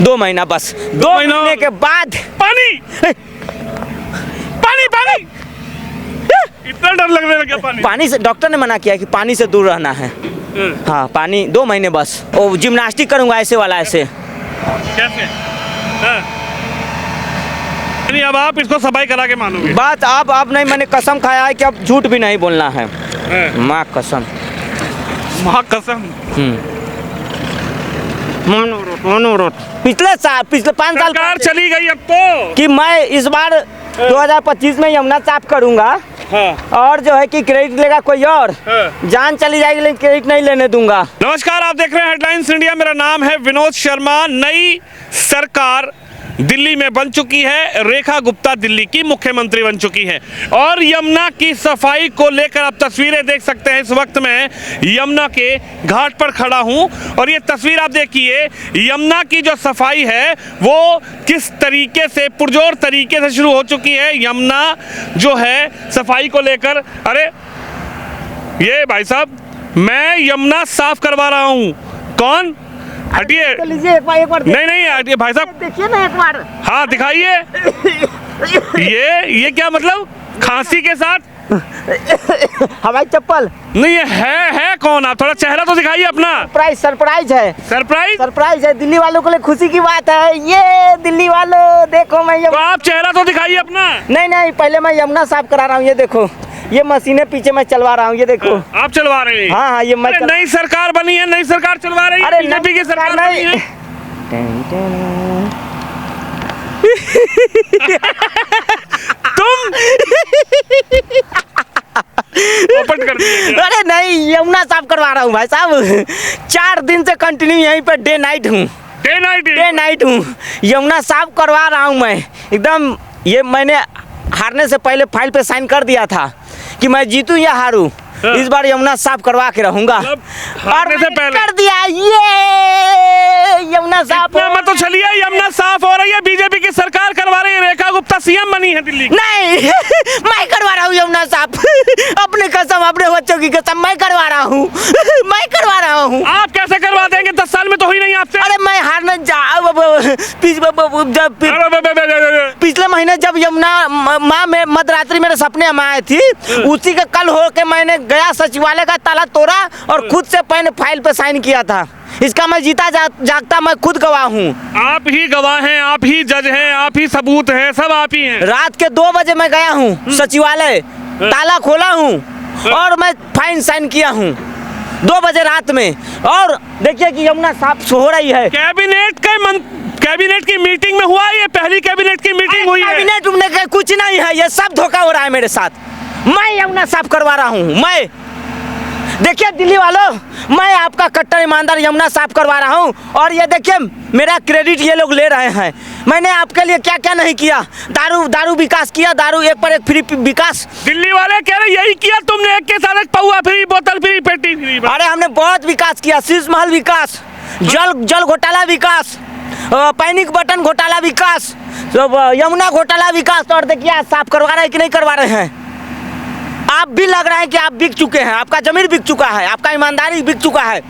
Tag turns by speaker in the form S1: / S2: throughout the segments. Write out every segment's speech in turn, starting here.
S1: 2 महीना बस। 2 महीने के बाद
S2: पानी पानी पानी इतना डर लगने लगा पानी।
S1: पानी से डॉक्टर ने मना किया कि पानी से दूर रहना है। हाँ पानी 2 महीने बस। वो जिम्नास्टिक करूँगा ऐसे वाला ऐसे।
S2: कैसे? हाँ। नहीं अब आप इसको सफाई करा के मानोगे?
S1: बात अब नहीं, मैंने कसम खाया है कि अब झूठ भी नहीं बोलना है। माँ कसम।
S2: माँ कसम।
S1: पिछले 5 साल
S2: सरकार चली गई अब तो
S1: कि मैं इस बार 2025 में यमुना साफ करूंगा।
S2: हाँ।
S1: और जो है कि क्रेडिट लेगा कोई और।
S2: हाँ।
S1: जान चली जाएगी लेकिन क्रेडिट नहीं लेने दूंगा।
S2: नमस्कार, आप देख रहे हैं हेडलाइंस इंडिया। मेरा नाम है विनोद शर्मा। नई सरकार दिल्ली में बन चुकी है। रेखा गुप्ता दिल्ली की मुख्यमंत्री बन चुकी है और यमुना की सफाई को लेकर आप तस्वीरें देख सकते हैं। इस वक्त मैं यमुना के घाट पर खड़ा हूं और ये तस्वीर आप देखिए, यमुना की जो सफाई है वो किस तरीके से पुरजोर तरीके से शुरू हो चुकी है। यमुना जो है सफाई को लेकर, अरे ये भाई साहब, मैं यमुना साफ करवा रहा हूं। कौन? हटिए।
S1: एक बार
S2: नहीं हटिए भाई साहब,
S1: देखिए ना एक बार।
S2: हाँ दिखाइए। ये क्या मतलब? खांसी के साथ
S1: हवाई चप्पल
S2: नहीं है कौन? आप थोड़ा चेहरा तो दिखाइए अपना।
S1: सरप्राइज है। सरप्राइज है दिल्ली वालों के लिए, खुशी की बात है ये। दिल्ली वालों देखो मैं
S2: तो आप चेहरा तो दिखाइए अपना।
S1: नहीं पहले मैं यमुना साफ करा रहा हूँ। ये देखो, ये मशीनें पीछे मैं चलवा रहा हूँ। ये देखो
S2: आप चलवा रहे हैं?
S1: हाँ ये मैं
S2: नई सरकार बनी है, नई सरकार चलवा रही है।
S1: अरे
S2: बीजेपी की सरकार बनी है। तुम ओपन कर दिए।
S1: अरे नहीं, यमुना साफ करवा रहा हूँ भाई साहब। 4 दिन से कंटिन्यू यहीं पे डे नाइट हूँ। यमुना साफ करवा रहा हूँ मैं एकदम। ये मैंने हारने से पहले फाइल पे साइन कर दिया था कि मैं जीतूं या हारूं, इस बार यमुना साफ करवा के रहूंगा। और
S2: से पहले
S1: कर दिया ये यमुना साफ।
S2: मत तो चलिए, यमुना साफ हो रही है। बीजेपी की सरकार करवा रही है। रेखा गुप्ता सीएम बनी है दिल्ली।
S1: नहीं मैं करवा रहा हूँ यमुना साफ। अपने कसम, अपने बच्चों की कसम, मैं करवा रहा हूँ। मैं करवा रहा हूँ।
S2: आप कैसे करवा देंगे? 10 साल में तो हुई नहीं आपसे।
S1: अरे मैं हारना पिछले महीने जब यमुना माँ में मध्यरात्रि मेरे सपने में आई थी, उसी का कल हो के मैंने गया सचिवालय का ताला तोड़ा और खुद से मैंने फाइल पे साइन किया था। इसका मैं जीता जागता मैं खुद गवाह हूँ।
S2: आप ही गवाह हैं, आप ही जज हैं, आप ही सबूत हैं, सब आप ही हैं।
S1: रात के 2 बजे मैं गया हूँ सचिवालय, ताला खोला हूँ और मैं फाइन साइन किया हूँ 2 बजे रात में। और देखिए कि यमुना साफ हो रही है।
S2: कैबिनेट की मीटिंग में हुआ, ये पहली कैबिनेट की मीटिंग हुई है।
S1: कैबिनेट में कुछ नहीं है, ये सब धोखा हो रहा है मेरे साथ। मैं यमुना साफ करवा रहा हूँ। मैं देखिए दिल्ली वालों, मैं आपका कट्टर ईमानदार यमुना साफ करवा रहा हूँ। और ये देखिए मेरा क्रेडिट ये लोग ले रहे हैं। मैंने आपके लिए क्या क्या नहीं किया। दारू विकास किया, दारू 1 पर 1 फ्री विकास।
S2: दिल्ली वाले कह रहे यही किया तुमने, एक के साथ एक पौवा फ्री, बोतल फ्री, पेटी फ्री।
S1: अरे हमने बहुत विकास किया। शीश महल विकास, जल घोटाला विकास, पैनिक बटन घोटाला विकास, यमुना घोटाला विकास। और देखिए आज साफ करवा रहे हैं कि नहीं करवा रहे हैं। आप भी लग रहा है कि आप बिक चुके हैं, आपका जमीन बिक चुका है, आपका ईमानदारी बिक चुका है।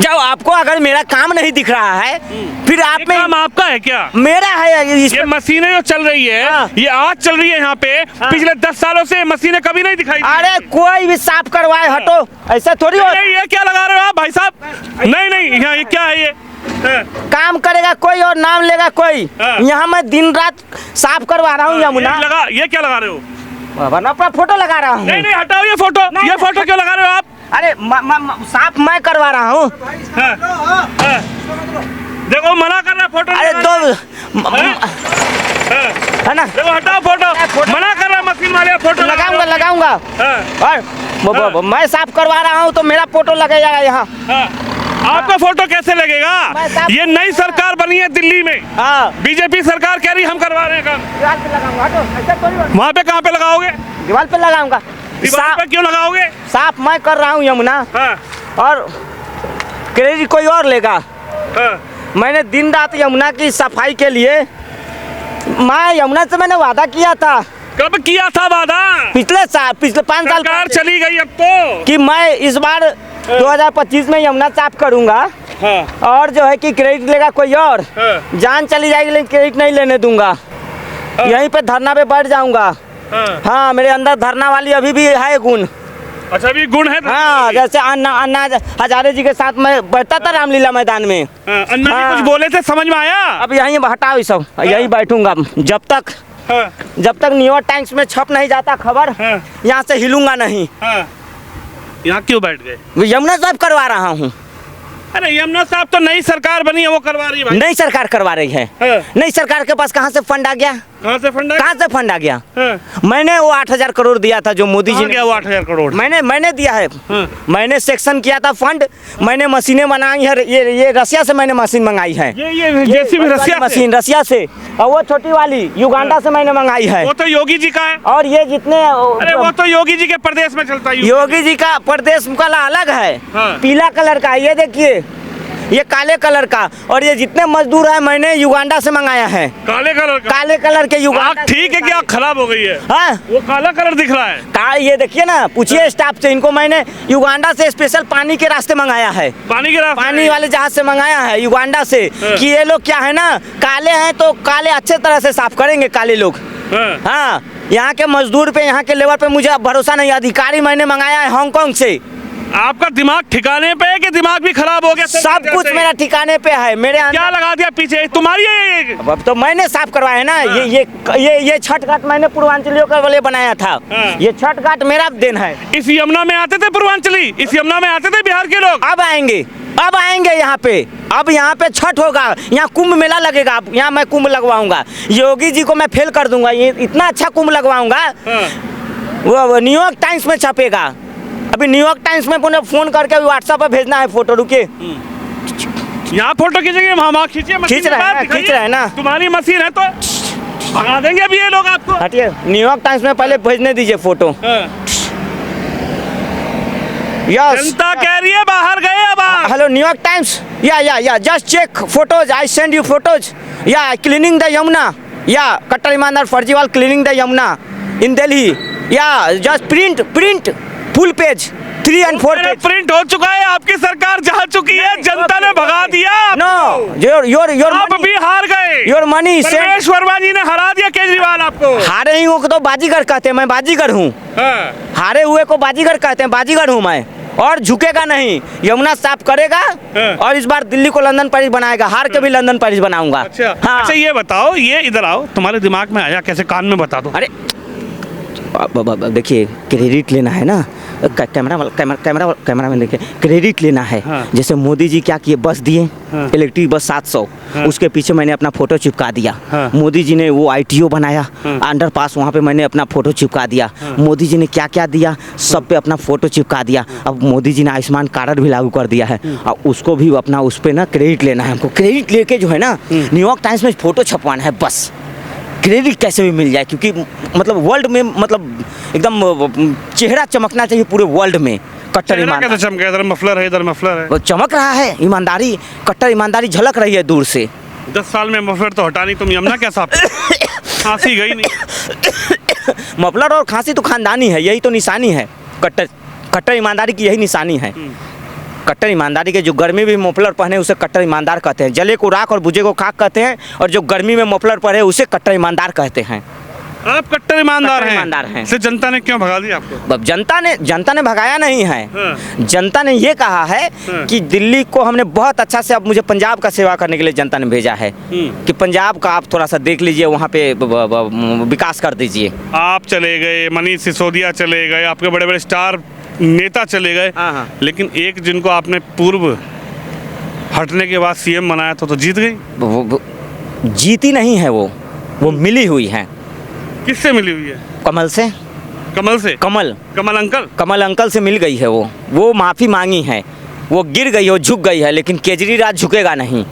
S1: जब आपको अगर मेरा काम नहीं दिख रहा है, फिर आप में
S2: काम आपका है क्या?
S1: मेरा है।
S2: ये मशीनें जो चल रही है,
S1: हाँ।
S2: ये आज चल रही है यहाँ पे। हाँ। पिछले 10 सालों से मशीनें कभी नहीं दिखाई।
S1: अरे कोई भी साफ करवाए, हटो, ऐसा थोड़ी हो।
S2: ये क्या लगा रहे हो आप भाई साहब? नहीं यहाँ ये क्या है? ये
S1: काम करेगा कोई और नाम लेगा कोई। यहाँ मैं दिन रात साफ करवा रहा हूँ यमुना।
S2: ये क्या लगा रहे हो?
S1: अपना फोटो लगा रहा हूँ।
S2: नहीं हटाओ ये फोटो। ये फोटो क्यों लगा रहे हो आप?
S1: अरे साफ मैं करवा रहा हूँ।
S2: देखो मना कर रहा है फोटो।
S1: अरे है ना,
S2: देखो हटाओ फोटो। मना कर रहा है मशीन वाले, फोटो
S1: लगाऊंगा। और मैं साफ करवा रहा हूँ तो मेरा फोटो लगेगा यहाँ।
S2: आपका फोटो कैसे लगेगा? ये नई सरकार बनी है दिल्ली में। बीजेपी सरकार कह रही हम करवा रहे हैं काम।
S1: दीवार पे लगाऊंगा।
S2: वहाँ पे कहाँ पे लगाओगे?
S1: दीवार पे लगाऊंगा।
S2: दीवार पे क्यों लगाओगे?
S1: साफ मैं कर रहा हूँ यमुना। और क्रेडिट कोई और लेगा। मैंने दिन रात यमुना की सफाई के लिए, मैं यमुना से मैंने वादा किया था।
S2: कब किया था वादा?
S1: पिछले 5 साल
S2: चली गई अब तो
S1: कि मैं इस बार 2025 में यमुना साफ करूंगा।
S2: हाँ।
S1: और जो है कि क्रेडिट लेगा कोई और,
S2: हाँ।
S1: जान चली जाएगी लेकिन क्रेडिट नहीं लेने दूंगा। यहीं पे धरना पे बैठ जाऊंगा।
S2: हाँ।
S1: हाँ, मेरे अंदर धरना वाली अभी भी है गुण।
S2: अच्छा, अभी गुण है?
S1: हाँ, जैसे अन्ना हजारे जी के साथ मैं बैठता था रामलीला मैदान में।
S2: हाँ, अन्ना जी
S1: हाँ।
S2: कुछ बोले थे, समझ में आया?
S1: अब यहीं हटाओ ये सब, यहीं बैठूंगा जब तक न्यूयॉर्क टाइम्स में छप नहीं जाता खबर,
S2: हाँ।
S1: यहाँ से हिलूंगा नहीं।
S2: हाँ। यहाँ क्यों बैठ गए?
S1: यमुना साहब करवा रहा हूँ।
S2: अरे यमुना साहब तो नई सरकार बनी है, वो करवा रही है भाई।
S1: नई सरकार करवा रही है।
S2: हाँ।
S1: नई सरकार के पास कहाँ से फंड आ गया?
S2: कहाँ से फंड?
S1: कहाँ से फंड आ गया?
S2: हाँ।
S1: मैंने वो 8,000 करोड़ दिया था जो मोदी जी ने।
S2: क्या वो 8,000 करोड़?
S1: मैंने दिया है।
S2: हाँ।
S1: मैंने सेक्शन किया था फंड, मैंने मशीनें बनाई है। ये रसिया से मैंने मशीन मंगाई है।
S2: ये जेसीबी रसिया से?
S1: मशीन रसिया से, और वो छोटी वाली युगांडा से मैंने मंगाई है।
S2: वो तो योगी जी का है।
S1: और ये जितने,
S2: अरे वो तो योगी जी के प्रदेश में चलता है।
S1: योगी जी का प्रदेश का अलग है।
S2: हाँ।
S1: पीला कलर का, ये देखिए, ये काले कलर का। और ये जितने मजदूर है मैंने युगांडा से मंगाया है।
S2: काले कलर का?
S1: काले कलर के युगांडा।
S2: ठीक है, क्या खराब हो गई है?
S1: हाँ,
S2: वो काला कलर दिख रहा है।
S1: ये देखिए ना, पूछिए स्टाफ से, इनको मैंने युगांडा से स्पेशल पानी के रास्ते मंगाया है।
S2: पानी के रास्ते?
S1: पानी वाले जहाज से मंगाया है युगांडा से।
S2: हाँ।
S1: कि ये लोग क्या है ना, काले हैं तो काले अच्छे तरह से साफ करेंगे काले लोग।
S2: हाँ।
S1: हाँ, यहाँ के मजदूर पे, यहाँ के लेबर पे मुझे अब भरोसा नहीं। अधिकारी मैंने मंगाया है हांगकांग से।
S2: आपका दिमाग ठिकाने पे है कि दिमाग भी खराब हो गया?
S1: सब कुछ मेरा ठिकाने पे है। मेरे
S2: क्या लगा दिया पीछे? तुम्हारी है?
S1: अब तो मैंने साफ करवाया है ना।
S2: हाँ।
S1: ये छठ घाट मैंने पूर्वांचलियों के लिए बनाया था।
S2: हाँ।
S1: ये छठ घाट मेरा देन है।
S2: इस यमुना में आते थे पूर्वांचली? इस यमुना में आते थे बिहार के लोग?
S1: अब आएंगे यहाँ पे। अब यहाँ पे छठ होगा, यहाँ कुंभ मेला लगेगा। अब यहाँ मैं कुंभ लगवाऊंगा। योगी जी को मैं फेल कर दूंगा। ये इतना अच्छा कुंभ लगवाऊंगा।
S2: हाँ।
S1: वो न्यूयॉर्क टाइम्स में छपेगा। अभी न्यूयॉर्क टाइम्स में पुनः फोन करके व्हाट्सएप पे भेजना है फोटो। रुकिए,
S2: यहाँ फोटो खींचेंगे? हम खींचिए।
S1: खींच रहे हैं ना।
S2: तुम्हारी मशीन है तो भगा देंगे अभी ये लोग आपको।
S1: हटिए, न्यूयॉर्क टाइम्स में पहले भेजने दीजिए फोटो। यस,
S2: जनता कह रही है बाहर गए अब आप।
S1: हेलो न्यूयॉर्क टाइम्स, या just check photos, I send you photos. या क्लीनिंग द यमुना, या कट्टर ईमानदार फर्जीवाल cleaning the Yamuna in Delhi. या just print full page 3 and 4 page.
S2: Print हो चुका है, आपकी सरकार जा चुकी है, जनता ने भगा दिया।
S1: नो, योर
S2: आप भी हार गए।
S1: योर मनी
S2: परमेश वर्मा जी ने हरा दिया केजरीवाल आपको।
S1: हारे ही को तो बाजीगर कहते हैं। मैं बाजीगर हूँ।
S2: हाँ।
S1: हारे हुए को बाजीगर कहते हैं। बाजीगर हूँ मैं, और झुकेगा नहीं। यमुना साफ करेगा।
S2: हाँ।
S1: और इस बार दिल्ली को लंदन पेरिस बनाएगा। हार के भी लंदन पेरिस बनाऊंगा।
S2: अच्छा।
S1: हाँ।
S2: अच्छा, ये बताओ, ये इधर आओ, तुम्हारे दिमाग में आया कैसे? कान में बता दो।
S1: अरे देखिए, क्रेडिट लेना है ना। कैमरा में देखिए, क्रेडिट लेना है।
S2: हाँ।
S1: जैसे मोदी जी क्या किए, बस दिए।
S2: हाँ।
S1: Electric bus 700।
S2: हाँ।
S1: उसके पीछे मैंने अपना फोटो चिपका दिया।
S2: हाँ।
S1: मोदी जी ने वो ITO बनाया।
S2: हाँ।
S1: अंडरपास, वहाँ पे मैंने अपना फोटो चिपका दिया।
S2: हाँ।
S1: मोदी जी ने क्या क्या दिया, सब पे अपना फोटो चिपका दिया। अब मोदी जी ने आयुष्मान कार्ड भी लागू कर दिया है। और उसको भी अपना, उस पर ना क्रेडिट लेना है हमको। क्रेडिट लेके जो है ना, न्यूयॉर्क टाइम्स में फोटो छपवाना है बस। क्रेडिट कैसे भी मिल जाए, क्योंकि मतलब वर्ल्ड में, मतलब एकदम चेहरा चमकना चाहिए पूरे वर्ल्ड में। कट्टर ईमानदारी
S2: कैसे चमके? इधर मफलर है, इधर मफलर है।
S1: वो चमक रहा है। ईमानदारी, कट्टर ईमानदारी झलक रही है दूर से।
S2: 10 साल में मफलर तो हटा नहीं, तुम यमुना क्या साफ? खांसी गई नहीं।
S1: मफलर और खांसी तो खानदानी है, यही तो निशानी है। कट्टर ईमानदारी की यही निशानी है। कट्टर ईमानदारी के जो गर्मी में मफलर पहने उसे कट्टर ईमानदार कहते हैं। जले को राख और बुझे को खाक कहते हैं। और जो गर्मी में मफलर पहने उसे कट्टर ईमानदार कहते हैं।
S2: आप कट्टर ईमानदार
S1: हैं।
S2: हैं। सिर्फ जनता ने क्यों भगा दिया आपको?
S1: अब जनता ने भगाया नहीं है।
S2: हाँ।
S1: जनता ने ये कहा है
S2: हाँ।
S1: कि दिल्ली को हमने बहुत अच्छा से, अब मुझे पंजाब का सेवा करने के लिए जनता ने भेजा है कि पंजाब का आप थोड़ा सा देख लीजिए, वहाँ पे विकास कर दीजिए।
S2: आप चले गए, मनीष सिसोदिया चले गए, आपके बड़े बड़े स्टार नेता चले गए।
S1: हाँ।
S2: लेकिन एक जिनको आपने पूर्व हटने के बाद CM बनाया था तो जीत गई।
S1: वो जीती नहीं है, वो मिली हुई है।
S2: किससे मिली हुई है?
S1: कमल से।
S2: कमल से?
S1: कमल अंकल से मिल गई है। वो माफ़ी मांगी है। वो गिर गई, वो झुक गई है। लेकिन केजरीवाल झुकेगा नहीं।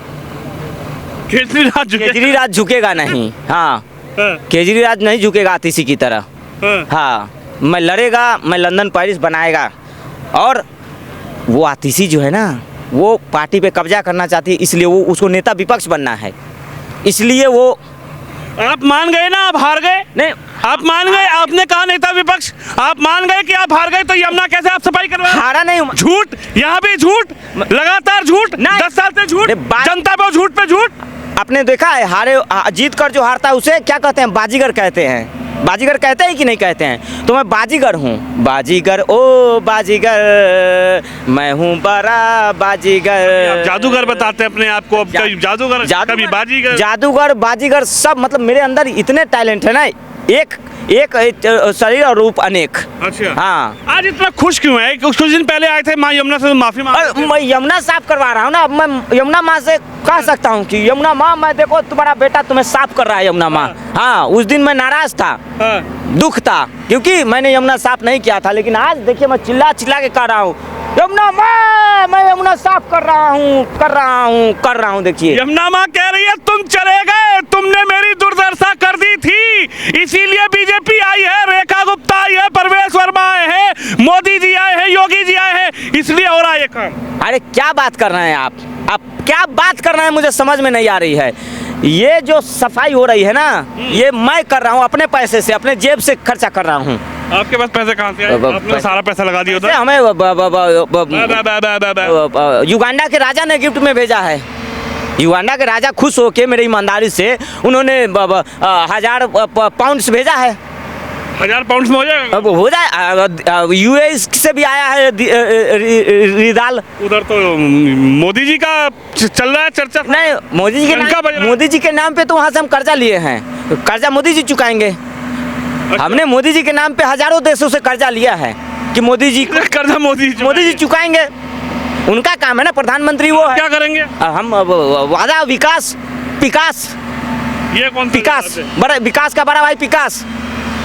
S1: केजरीवाल झुकेगा नहीं। हाँ, केजरीवाल नहीं झुकेगा आतिशी की तरह। हाँ, मैं लड़ेगा, मैं लंदन पेरिस बनाएगा। और वो आतिशी जो है ना, वो पार्टी पे कब्जा करना चाहती है, इसलिए वो उसको नेता विपक्ष बनना है। इसलिए वो
S2: आप मान गए ना, आप हार गए।
S1: नहीं,
S2: आप मान गए, आपने कहा नेता विपक्ष, आप मान गए कि आप हार गए, तो यमुना कैसे आप सफाई करवा?
S1: हारा नहीं हूँ।
S2: झूठ, यहाँ भी झूठ, लगातार झूठ, 10 साल से झूठ, जनता पे झूठ पे झूठ।
S1: आपने देखा है जीत कर जो हारता है उसे क्या कहते हैं? बाजीगर कहते हैं। बाजीगर कहते हैं कि नहीं कहते हैं? तो मैं बाजीगर हूँ। बाजीगर ओ बाजीगर, मैं हूँ बड़ा बाजीगर।
S2: आप जादूगर बताते हैं अपने आप को, अब कभी जादूगर, कभी बाजीगर।
S1: जादूगर बाजीगर सब, मतलब मेरे अंदर इतने टैलेंट है ना, एक शरीर और रूप अनेक।
S2: अच्छा,
S1: हाँ।
S2: आज इतना खुश क्यों है? कुछ दिन पहले आए थे माँ यमुना से माफी मांग।
S1: मैं यमुना साफ करवा रहा हूँ ना, अब मैं यमुना माँ से कह सकता हूँ कि यमुना माँ, मैं देखो तुम्हारा बेटा तुम्हें साफ कर रहा है यमुना माँ। हाँ, उस दिन मैं नाराज था, दुख था, क्योंकि मैंने यमुना साफ नहीं किया था, लेकिन आज देखिए मैं चिल्ला चिल्ला के कह रहा हूँ यमुना माँ, मैं यमुना साफ कर रहा हूँ। देखिए
S2: यमुना माँ कह रही है तुम चले गए, तुमने मेरी दुर्दशा कर दी थी, इसीलिए बीजेपी आई है, रेखा गुप्ता आई है, परवेश वर्मा आए हैं, मोदी जी आए हैं, योगी जी आए हैं, इसलिए हो रहा है ये काम।
S1: अरे क्या बात कर रहे हैं आप क्या बात कर रहे हैं? मुझे समझ में नहीं आ रही है। ये जो सफाई हो रही है ना, ये मैं कर रहा हूँ अपने पैसे से, अपने जेब से खर्चा कर रहा हूँ।
S2: आपके पास पैसे कहाँ से आए? आपने सारा पैसा लगा दिया उधर।
S1: हमें युगांडा के राजा ने गिफ्ट में भेजा है। युगांडा के राजा खुश होके मेरी ईमानदारी से उन्होंने 1000 पाउंड्स भेजा है।
S2: 1000 पाउंड में हो जाएगा?
S1: अब हो जाए। यूएई से भी आया है रिदाल।
S2: उधर तो मोदी जी का चल रहा है चर्चा।
S1: नहीं, मोदी जी के नाम पे तो वहाँ से हम कर्जा लिए हैं, कर्जा मोदी जी चुकाएंगे। अच्छा। हमने मोदी जी के नाम पे हजारों देशों से कर्जा लिया है कि मोदी जी
S2: कर्जा मोदी जी
S1: चुकाएंगे। उनका काम है ना, प्रधानमंत्री वो है।
S2: क्या करेंगे?
S1: हम वादा विकास विकास।
S2: ये कौन
S1: विकास? बड़ा विकास का बड़ा भाई विकास।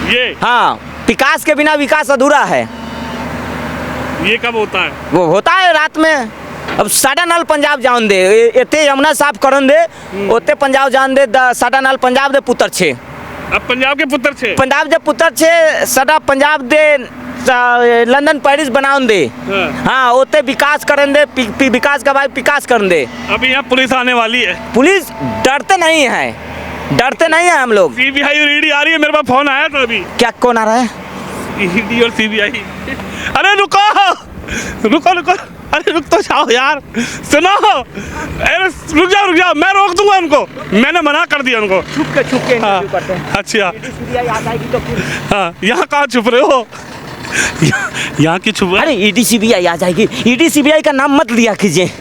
S2: ये
S1: हाँ, विकास के बिना विकास अधूरा है।
S2: ये कब होता है?
S1: वो होता है रात में। अब साडा नाल पंजाब जान दे, इतने यमुना साफ करन दे, उतने पंजाब जान दे, साडा नाल पंजाब दे पुत्र छे।
S2: अब पंजाब के पुत्र छे,
S1: पंजाब दे पुत्र छे, साडा पंजाब दे लंदन पेरिस बनाउन दे। हाँ, उतने विकास करन दे, विकास का भाई विकास करन दे।
S2: अभी यहाँ पुलिस आने वाली है।
S1: पुलिस डरते नहीं है, डरते नहीं है हम लोग।
S2: सीबीआई और ईडी आ रही है, मेरे पास फोन आया था अभी।
S1: क्या, कौन आ रहा है?
S2: ईडी और सीबीआई। अरे रुको रुको रुको, अरे रुक तो जाओ यार, सुनो, अरे रुक जाओ, मैं रोक दूंगा उनको, मैंने मना कर दिया उनको।
S1: छुप के इंटरव्यू करते हैं।
S2: अच्छा,
S1: सीबीआई आ जाएगी तो फिर।
S2: हाँ, यहाँ कहाँ छुप रहे हो? यहाँ की छुप?
S1: अरे ईडी सीबीआई आ जाएगी। ईडी सीबीआई का नाम मत लिया कीजिए,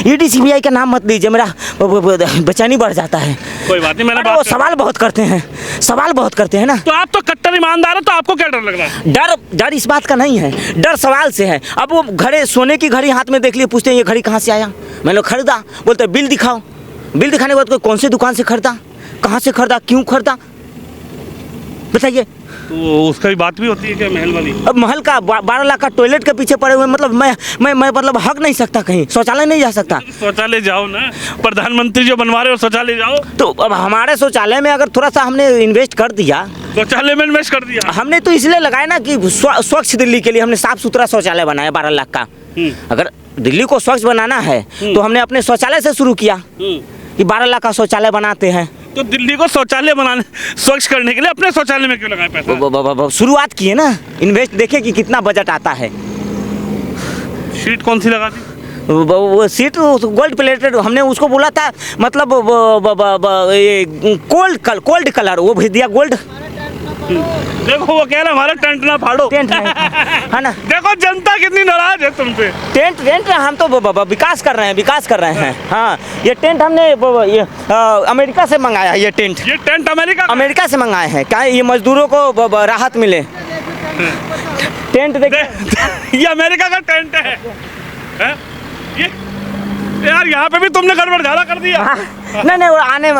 S1: ईडी सीबीआई का नाम मत लीजिए, मेरा बेचैनी बढ़ जाता है।
S2: कोई बात नहीं, मैंने
S1: वो सवाल बहुत करते हैं ना।
S2: तो आप तो कट्टर ईमानदार है, तो आपको क्या डर लग रहा है?
S1: डर इस बात का नहीं है, डर सवाल से है। अब वो घड़ी, सोने की घड़ी हाथ में देख लिए, पूछते हैं ये घड़ी कहाँ से आया? मैंने खरीदा, बोलते बिल दिखाओ। बिल दिखाने के बाद कोई कौन से दुकान से खरीदा, कहाँ से खरीदा, क्यों खरीदा, बताइए।
S2: तो उसका भी बात भी होती है क्या, महल वाली?
S1: अब महल का 12 लाख का टॉयलेट के पीछे पड़े हुए, मतलब मैं मतलब हक नहीं सकता, कहीं शौचालय नहीं जा सकता।
S2: शौचालय जाओ ना, प्रधानमंत्री जो बनवा रहे हो शौचालय जाओ।
S1: तो अब हमारे शौचालय में अगर थोड़ा सा हमने इन्वेस्ट कर दिया,
S2: शौचालय में इन्वेस्ट कर दिया
S1: हमने, तो इसलिए लगाया ना कि स्वच्छ दिल्ली के लिए हमने साफ सुथरा शौचालय बनाया 12 लाख का। अगर दिल्ली को स्वच्छ बनाना है तो हमने अपने शौचालय से शुरू किया कि 12 लाख का शौचालय बनाते हैं।
S2: तो दिल्ली को शौचालय बनाने, स्वच्छ करने के लिए अपने शौचालय में क्यों लगाए पैसा?
S1: शुरुआत किए ना, इन्वेस्ट देखे कि कितना बजट आता है।
S2: शीट कौन सी लगा दी?
S1: वो सीट गोल्ड प्लेटेड, हमने उसको बोला था, मतलब कोल्ड कलर, वो भेज दिया गोल्ड।
S2: देखो वो कह रहे हमारा टेंट ना फाड़ो।
S1: टेंट है ना।
S2: देखो जनता कितनी नाराज है तुमसे।
S1: टेंट हम तो विकास कर रहे हैं। हाँ, ये टेंट हमने अमेरिका से मंगाया। ये टेंट अमेरिका से मंगाए हैं, क्या ये मजदूरों को राहत मिले। टेंट देखिए,
S2: ये अमेरिका का टेंट है? ये यार, यहाँ पे भी तुमने गड़बड़ झाला कर दिया।
S1: नहीं, वो आने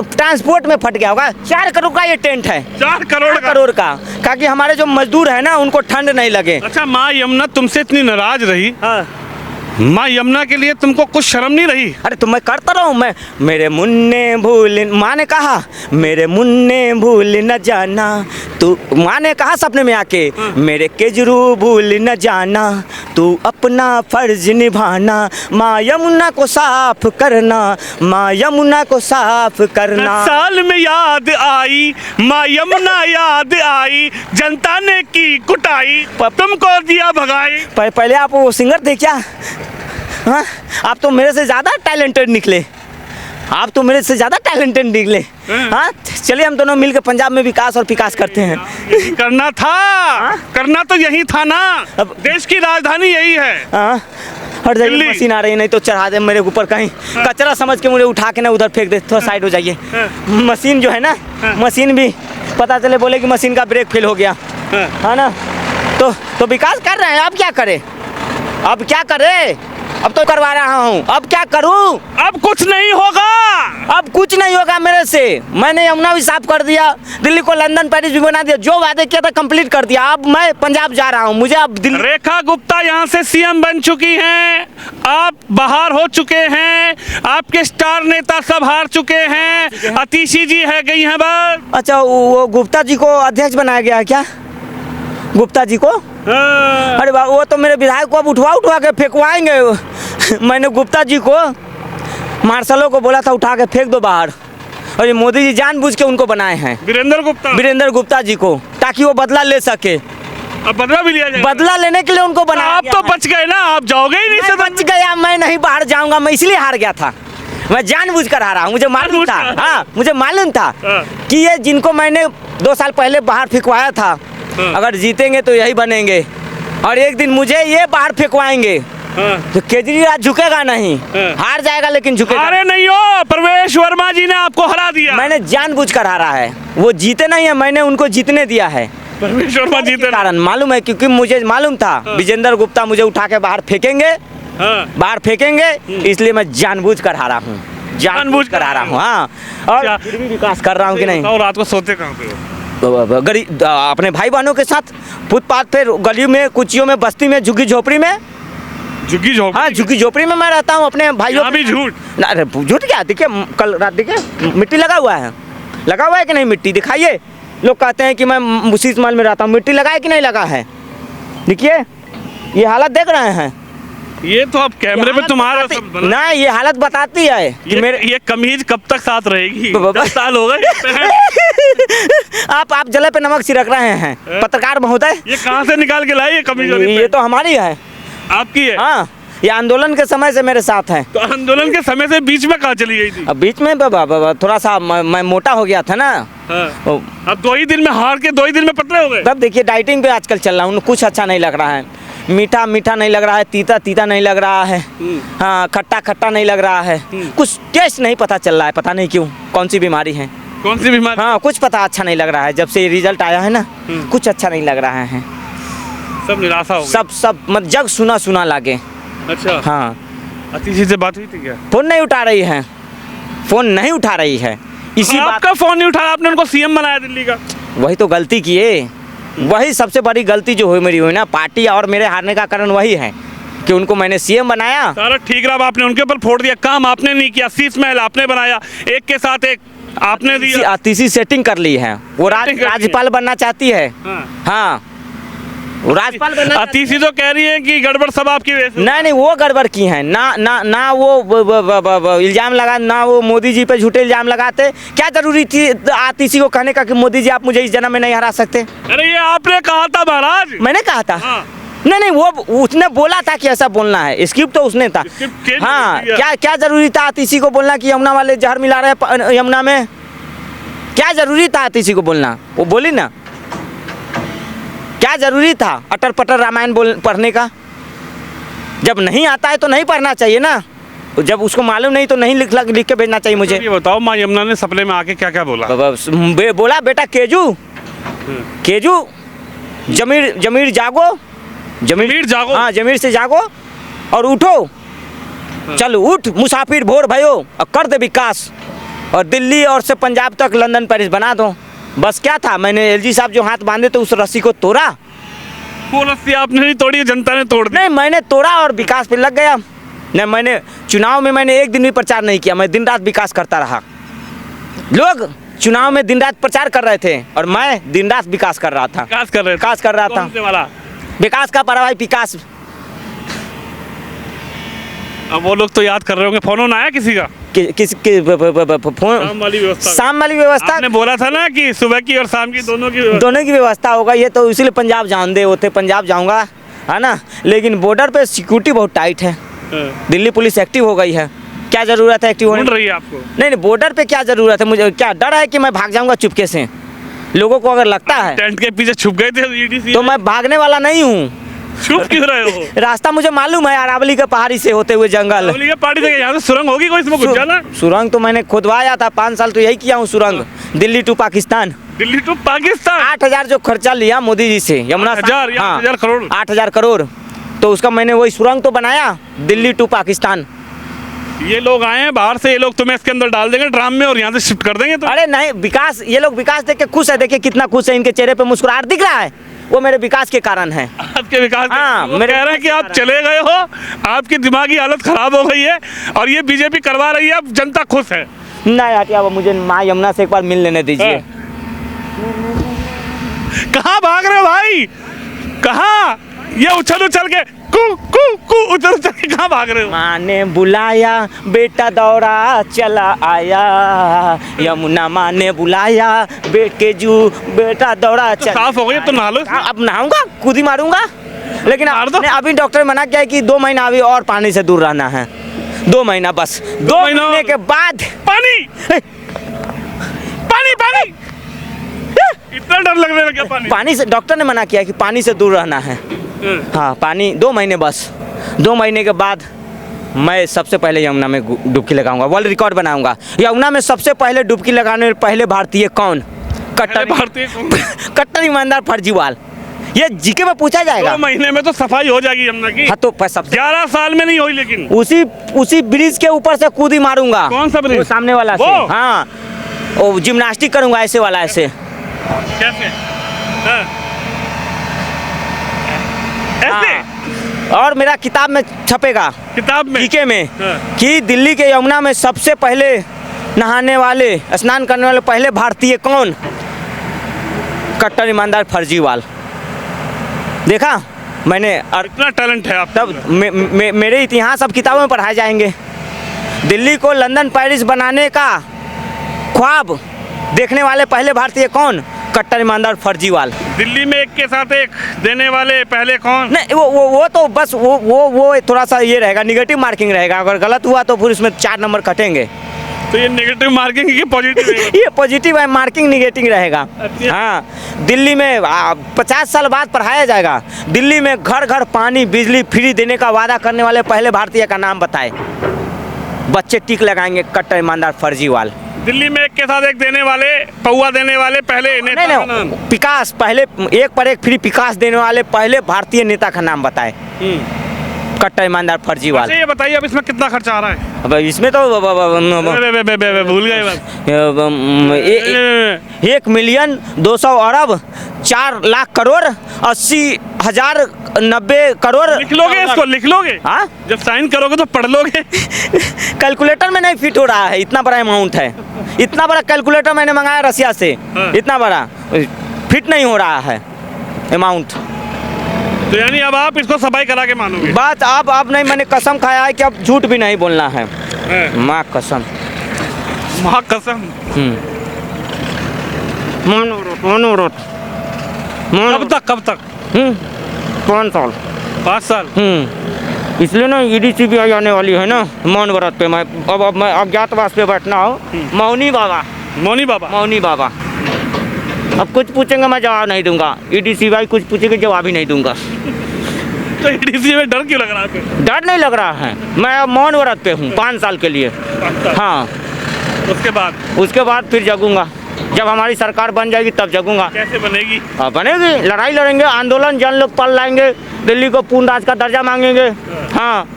S1: ट्रांसपोर्ट में फट गया होगा। 4 करोड़ का ये टेंट है।
S2: 4 करोड़ का,
S1: ताकि हमारे जो मजदूर है ना, उनको ठंड नहीं लगे।
S2: अच्छा, माँ यमुना तुमसे इतनी नाराज रही,
S1: हाँ,
S2: माँ यमुना के लिए तुमको कुछ शर्म नहीं रही?
S1: अरे तो मैं करता रहा हूँ। मैं मेरे मुन्ने भूल, माँ ने कहा मेरे मुन्ने भूल न जाना तू, माँ ने कहा सपने में आके मेरे केजरू भूल न जाना तू अपना फर्ज निभाना, माँ यमुना को साफ करना, माँ यमुना को साफ करना।
S2: साल में याद आई माँ यमुना याद आई, जनता ने की कुटाई तुमको दिया भगाई।
S1: पहले आप वो सिंगर थे क्या? हाँ, आप तो मेरे से ज़्यादा टैलेंटेड निकले, आप तो मेरे से ज़्यादा टैलेंटेड निकले। हाँ, चलिए हम दोनों मिलकर पंजाब में विकास और विकास करते हैं।
S2: करना था, करना तो यही था ना,
S1: अब
S2: देश की राजधानी यही है।
S1: हाँ, हट जाइए,
S2: दिल्ली।
S1: मशीन आ रही है, नहीं तो चढ़ा दे मेरे ऊपर कहीं, कचरा समझ के मुझे उठा के ना उधर फेंक दे, थोड़ा साइड हो जाइए। मशीन जो है ना, मशीन भी पता चले बोले कि मशीन का ब्रेक फेल हो गया, है ना, तो विकास कर रहे हैं। अब क्या करें, अब क्या करें, अब तो करवा रहा हूँ, अब क्या करूँ?
S2: अब कुछ नहीं होगा,
S1: अब कुछ नहीं होगा मेरे से। मैंने यमुना भी साफ कर दिया, दिल्ली को लंदन पेरिस भी बना दिया, जो वादे किया था कंप्लीट कर दिया। अब मैं पंजाब जा रहा हूँ, मुझे अब दिल्ली।
S2: रेखा गुप्ता यहाँ से सीएम बन चुकी हैं, आप बाहर हो चुके हैं, आपके स्टार नेता सब हार चुके हैं, अतिशी जी है गई हैं बस।
S1: अच्छा, वो गुप्ता जी को अध्यक्ष बनाया गया है क्या? गुप्ता जी को?
S2: हाँ।
S1: अरे वो तो मेरे विधायक को अब उठवा के फेंकवाएंगे। मैंने गुप्ता जी को, मार्शलों को बोला था उठा के फेंक दो बाहर, और ये मोदी जी जानबूझ के उनको बनाए हैं, वीरेंद्र गुप्ता जी को, ताकि वो बदला ले सके।
S2: अब बदला भी लिया जाएगा।
S1: बदला लेने के लिए उनको बनाया
S2: आप तो बच गए ना, आप जाओगे ही नहीं
S1: मैं
S2: सदन
S1: बच गया, मैं नहीं बाहर जाऊंगा, मैं इसलिए हार गया था। मैं जानबूझ कर हारा हूँ, मुझे मालूम था। हाँ, मुझे मालूम था कि ये जिनको मैंने 2 साल पहले बाहर फेंकवाया था, अगर जीतेंगे तो यही बनेंगे, और एक दिन मुझे ये बाहर फेंकवाएंगे। तो केजरीवाल झुकेगा नहीं, हार जाएगा लेकिन झुकेगा।
S2: अरे नहीं हो, प्रवेश वर्मा जी ने आपको हरा दिया।
S1: मैंने जानबूझ कर हारा है, वो जीते नहीं है, मैंने उनको जीतने दिया है।
S2: प्रवेश वर्मा जीते
S1: कारण मालूम है, क्योंकि मुझे मालूम था विजेंद्र गुप्ता मुझे उठा के बाहर फेंकेंगे, बाहर फेंकेंगे, इसलिए मैं जानबूझ कर हारा हूँ, जानबूझ कर हारा हूँ। हाँ, और फिर भी विकास कर रहा हूँ कि नहीं।
S2: और रात को सोते कहाँ पे हो?
S1: गरीब अपने भाई बहनों के साथ फुटपाथ पे, गलियों में, कुचियों में, बस्ती में, झुग्गी झोपड़ी में।
S2: झुग्गी झोपड़ी?
S1: हाँ, झुग्गी झोपड़ी में मैं रहता हूँ अपने भाइयों।
S2: यहाँ भी झूठ?
S1: अरे झूठ क्या, देखिए कल रात देखिए मिट्टी लगा हुआ है कि नहीं, मिट्टी दिखाइए। लोग कहते हैं कि मैं मुसीस महल में रहता हूँ, मिट्टी लगा है कि नहीं लगा है, देखिए ये हालत देख रहे हैं।
S2: ये तो आप कैमरे पे तुम्हारा सब बना।
S1: ना, ये हालत बताती है कि मेरे
S2: ये कमीज कब तक साथ रहेगी? 10 साल हो गए।
S1: आप जले पे नमक छिड़क रहे हैं पत्रकार महोदय।
S2: ये कहाँ से निकाल के लाए ये कमीज?
S1: ये तो हमारी है।
S2: आपकी है?
S1: हाँ, ये आंदोलन के समय से मेरे साथ है।
S2: तो आंदोलन के समय से बीच में कहाँ चली गई थी?
S1: अब बीच में थोड़ा सा मैं मोटा हो गया था ना।
S2: हाँ। अब 2 ही दिन में हार के 2 ही दिन में पतले हो गए।
S1: तब देखिए डाइटिंग पे आजकल चल रहा हूँ, कुछ अच्छा नहीं लग रहा है, मीठा मीठा नहीं लग रहा है, तीता तीता नहीं लग रहा है, हाँ, खट्टा खट्टा नहीं लग रहा है, कुछ टेस्ट नहीं पता चल रहा है, पता नहीं क्यों, कौन सी बीमारी है।
S2: कौन सी बीमारी?
S1: हाँ, कुछ पता अच्छा नहीं लग रहा है, जब से रिजल्ट आया है ना, कुछ अच्छा नहीं लग रहा है,
S2: सब निराशा हो गई।
S1: सब मतलब जग सुना सुना लागे।
S2: अच्छा।
S1: हाँ,
S2: अतिशी से बात हुई थी क्या?
S1: फोन नहीं उठा रही है, फोन नहीं उठा रही है, इसी बात
S2: आपका फोन नहीं उठाया, आपने उनको सीएम बनाया दिल्ली का।
S1: वही तो गलती किए, वही सबसे बड़ी गलती जो हुई मेरी हुई ना, पार्टी और मेरे हारने का कारण वही है कि उनको मैंने सीएम बनाया।
S2: सारा ठीक रहा, आपने उनके ऊपर फोड़ दिया, काम आपने नहीं किया, शीश महल आपने बनाया, एक के साथ एक आपने दिया।
S1: तीसरी सेटिंग कर ली है, वो राज्यपाल बनना चाहती है। हाँ, वो राज्यपाल बनना।
S2: अतिशी तो कह रही है कि गड़बड़ सब आपकी वजह से।
S1: नहीं, वो गड़बड़ की है ना, ना वो इल्जाम लगा, ना वो मोदी जी पे झूठे इल्जाम लगाते। क्या जरूरी थी आतिशी को कहने का कि मोदी जी आप मुझे इस जन्म में नहीं हरा सकते?
S2: अरे ये आपने कहा था महाराज।
S1: मैंने कहा था?
S2: हाँ।
S1: नहीं, वो उसने बोला था कि ऐसा बोलना है, स्क्रिप्ट तो उसने था। हाँ, क्या जरूरी था आतिशी को बोलना कि यमुना वाले जहर मिला रहे हैं यमुना में? क्या जरूरी था आतिशी को बोलना? वो बोली ना, क्या जरूरी था अटर पटर रामायण पढ़ने का? जब नहीं आता है तो नहीं पढ़ना चाहिए ना, जब उसको मालूम नहीं तो नहीं लिख के भेजना चाहिए मुझे।
S2: ये बताओ, माँ यमुना ने सपने में आके क्या क्या बोला?
S1: बोला बेटा केजू जमीर जागो,
S2: जमीर जागो।
S1: हाँ, जमीर से जागो और उठो, चलो उठ मुसाफिर भोर भयो और कर दे विकास, और दिल्ली और से पंजाब तक लंदन पेरिस बना दो। बस क्या था, मैंने एलजी साहब जो हाथ बांधे तो उस रस्सी को तोड़ा।
S2: वो रस्सी आपने नहीं तोड़ी, जनता ने तोड़ दी।
S1: नहीं, मैंने तोड़ा और विकास पे लग गया। नहीं, मैंने चुनाव में मैंने एक दिन भी प्रचार नहीं किया, मैं दिन रात विकास करता रहा। लोग चुनाव में दिन रात प्रचार कर रहे थे और मैं दिन रात विकास कर रहा था।
S2: विकास कर रहे थे?
S1: विकास कर रहा था।
S2: कौन से वाला?
S1: विकास का बड़ा भाई विकास।
S2: अब वो लोग तो याद कर रहे होंगे, फोन आया किसी का?
S1: किस फोन?
S2: शाम वाली व्यवस्था।
S1: शाम वाली व्यवस्था
S2: आपने बोला था ना कि सुबह की और शाम की दोनों की व्यवस्था।
S1: दोनों की व्यवस्था होगा, ये तो इसीलिए पंजाब जान दे होते, पंजाब जाऊंगा, है ना। लेकिन बॉर्डर पे सिक्योरिटी बहुत टाइट है, दिल्ली पुलिस एक्टिव हो गई है। क्या जरूरत है एक्टिव होने?
S2: ढूंढ रही है आपको?
S1: नहीं, बॉर्डर पे क्या जरूरत है, मुझे क्या डर है कि मैं भाग जाऊंगा चुपके से? लोगों को अगर लगता है
S2: टेंट के पीछे छुप गए थे ईडीसी
S1: तो मैं भागने वाला नहीं हूँ।
S2: छुप क्यों रहे हो?
S1: रास्ता मुझे मालूम है, अरावली के पहाड़ी से होते हुए जंगल।
S2: अरावली के पहाड़ी से यहाँ से सुरंग होगी कोई, इसमें घुस जाना?
S1: सुरंग तो मैंने खुदवाया था, 5 साल तो यही किया हूँ सुरंग, दिल्ली टू पाकिस्तान।
S2: दिल्ली टू पाकिस्तान?
S1: 8,000 जो खर्चा लिया मोदी जी से, यमुना
S2: 8,000 करोड़?
S1: 8,000 करोड़, तो उसका मैंने वही सुरंग तो बनाया, दिल्ली टू पाकिस्तान।
S2: ये लोग आए हैं बाहर से, ये लोग तुम्हें इसके अंदर डाल देंगे ड्राम में और यहाँ से शिफ्ट कर देंगे तो?
S1: अरे नहीं, विकास, ये लोग विकास देख के खुश है, देखिए कितना खुश है, इनके चेहरे पे मुस्कुराहट दिख रहा है, वो मेरे विकास के कारण है।
S2: आपके विकास?
S1: हाँ,
S2: वो
S1: मेरे
S2: कह रहे हैं कि आप चले गए हो, आपकी दिमागी हालत खराब हो गई है और ये बीजेपी करवा रही है, अब जनता खुश है।
S1: नहीं हटिया, वो मुझे माँ यमुना से एक बार मिल लेने दीजिए।
S2: कहाँ भाग रहे हो भाई? कहाँ? ये उछल उछल के कू कू कू उछल उछल के कहाँ भाग रहे हो?
S1: माँ ने बुलाया, बेटा दौड़ा चला आया, यमुना माँ ने बुलाया, बेटा दौड़ा
S2: तो
S1: चला।
S2: साफ हो गई, अब तो नहा लो।
S1: अब नहाऊंगा, खुद ही मारूंगा, लेकिन
S2: मार दो।
S1: अभी डॉक्टर ने मना किया है कि 2 महीना अभी और पानी से दूर रहना है, 2 महीना बस, 2 महीने के बाद
S2: पानी पानी पानी इतना डर लगने लगा पानी?
S1: पानी से डॉक्टर ने मना किया कि पानी से दूर रहना है। हाँ, पानी 2 महीने बस, 2 महीने के बाद मैं सबसे पहले यमुना में डुबकी लगाऊंगा, वर्ल्ड रिकॉर्ड बनाऊंगा। यमुना में सबसे पहले डुबकी लगाने वाले पहले भारतीय कौन? कट्टर ईमानदार फर्जीवाल। ये जीके में पूछा जाएगा।
S2: 2 महीने में तो सफाई हो जाएगी यमुना की।
S1: हाँ, तो सबसे
S2: 11 साल में नहीं हुई, लेकिन
S1: उसी ब्रिज के ऊपर से कूदी मारूंगा।
S2: कौन सा ब्रिज?
S1: वो सामने वाला से। हाँ, वो जिम्नास्टिक करूंगा ऐसे वाला, ऐसे।
S2: कैसे? हाँ। ऐसे?
S1: हाँ। और मेरा किताब में छपेगा,
S2: किताब में
S1: जीके में,
S2: हाँ।
S1: कि दिल्ली के यमुना में सबसे पहले नहाने वाले, स्नान करने वाले पहले भारतीय कौन? कट्टर ईमानदार फर्जीवाल। देखा मैंने, और
S2: इतना टैलेंट है आप
S1: तब मेरे इतिहास अब किताबों में पढ़ाए जाएंगे। दिल्ली को लंदन पेरिस बनाने का ख्वाब देखने वाले पहले भारतीय कौन? कट्टर ईमानदार फर्जीवाल।
S2: दिल्ली में एक के साथ एक देने वाले पहले कौन?
S1: नहीं, वो तो बस वो थोड़ा सा ये रहेगा, निगेटिव मार्किंग रहेगा, अगर गलत हुआ तो फिर इसमें 4 नंबर कटेंगे।
S2: तो ये नेगेटिव मार्किंग की पॉजिटिव है?
S1: ये पॉजिटिव है, मार्किंग निगेटिव रहेगा।
S2: अच्छा।
S1: हाँ, दिल्ली में 50 साल बाद पढ़ाया जाएगा, दिल्ली में घर घर पानी बिजली फ्री देने का वादा करने वाले पहले भारतीय का नाम बताए। बच्चे टिक लगाएंगे, कट्टर ईमानदार फर्जीवाल।
S2: दिल्ली में एक के साथ एक देने वाले, पौवा देने वाले पहले नेता का नाम?
S1: नहीं, विकास पहले, एक पर एक फ्री विकास देने वाले पहले भारतीय नेता का नाम बताए। कट्टर ईमानदार फर्जीवाल।
S2: अच्छा, ये बताइए अब इसमें कितना खर्चा आ रहा है?
S1: अब इसमें तो
S2: भूल गए बात।
S1: 1,200,000,000 4,00,000,000,000 80,090 करोड़।
S2: लिख लोगे इसको? लिख लोगे?
S1: हाँ,
S2: जब साइन करोगे तो पढ़ लोगे?
S1: कैलकुलेटर में नहीं फिट हो रहा है, इतना बड़ा अमाउंट है। इतना बड़ा कैलकुलेटर मैंने मंगाया रसिया से,
S2: हाँ।
S1: इतना बड़ा फिट नहीं हो रहा है अमाउंट।
S2: तो यानी अब आप इसको सफाई करा के मानोगे?
S1: बात अब नहीं, मैंने कसम खाया है कि अब झूठ भी नहीं बोलना है। माँ कसम।
S2: माँ कसम। कब तक? कब तक?
S1: 5 साल।
S2: 5 साल?
S1: इसलिए ना ईडी सीबीआई आने वाली है ना, मौन व्रत पे मैं मैं अज्ञातवास पे बैठना हो। मौनी बाबा।
S2: मौनी बाबा?
S1: मौनी बाबा। अब कुछ पूछेंगे मैं जवाब नहीं दूंगा, ईडी सीबीआई कुछ पूछेंगे जवाब ही नहीं दूंगा।
S2: तो ईडी में डर क्यों लग रहा है?
S1: डर नहीं लग रहा है, मैं अब मौन व्रत पे हूँ 5 साल के लिए। हाँ, उसके बाद फिर जगूंगा, जब हमारी सरकार बन जाएगी तब जगूंगा।
S2: कैसे बनेगी?
S1: हाँ, बनेगी, लड़ाई लड़ेंगे, आंदोलन जन लोग पल लाएंगे, दिल्ली को पूर्ण राज्य का दर्जा मांगेंगे। हाँ,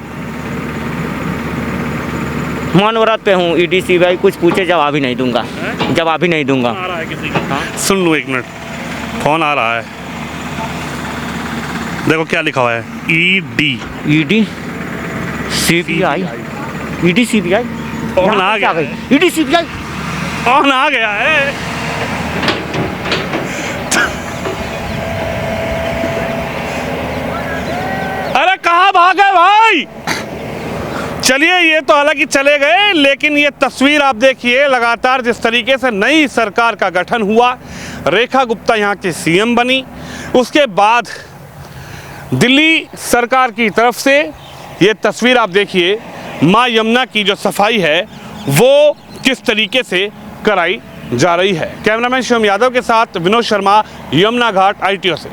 S1: मौन व्रत पे हूँ, ईडी सीबीआई कुछ पूछे जवाब ही नहीं दूंगा, जवाब ही नहीं दूंगा।
S2: आ रहा है किसी का? हाँ? सुन लो 1 मिनट, फोन आ रहा है, देखो क्या लिखा हुआ है, ED.
S1: ED CBI ED CBI
S2: कौन आ गया?
S1: ईडी सीबीआई
S2: कौन आ गया है? अरे कहाँ भागे भाई? चलिए, ये तो हालांकि चले गए, लेकिन ये तस्वीर आप देखिए, लगातार जिस तरीके से नई सरकार का गठन हुआ, रेखा गुप्ता यहाँ की सीएम बनी, उसके बाद दिल्ली सरकार की तरफ से ये तस्वीर आप देखिए, माँ यमुना की जो सफाई है वो किस तरीके से कराई जा रही है। कैमरामैन शिवम यादव के साथ विनोद शर्मा, यमुना घाट ITO से।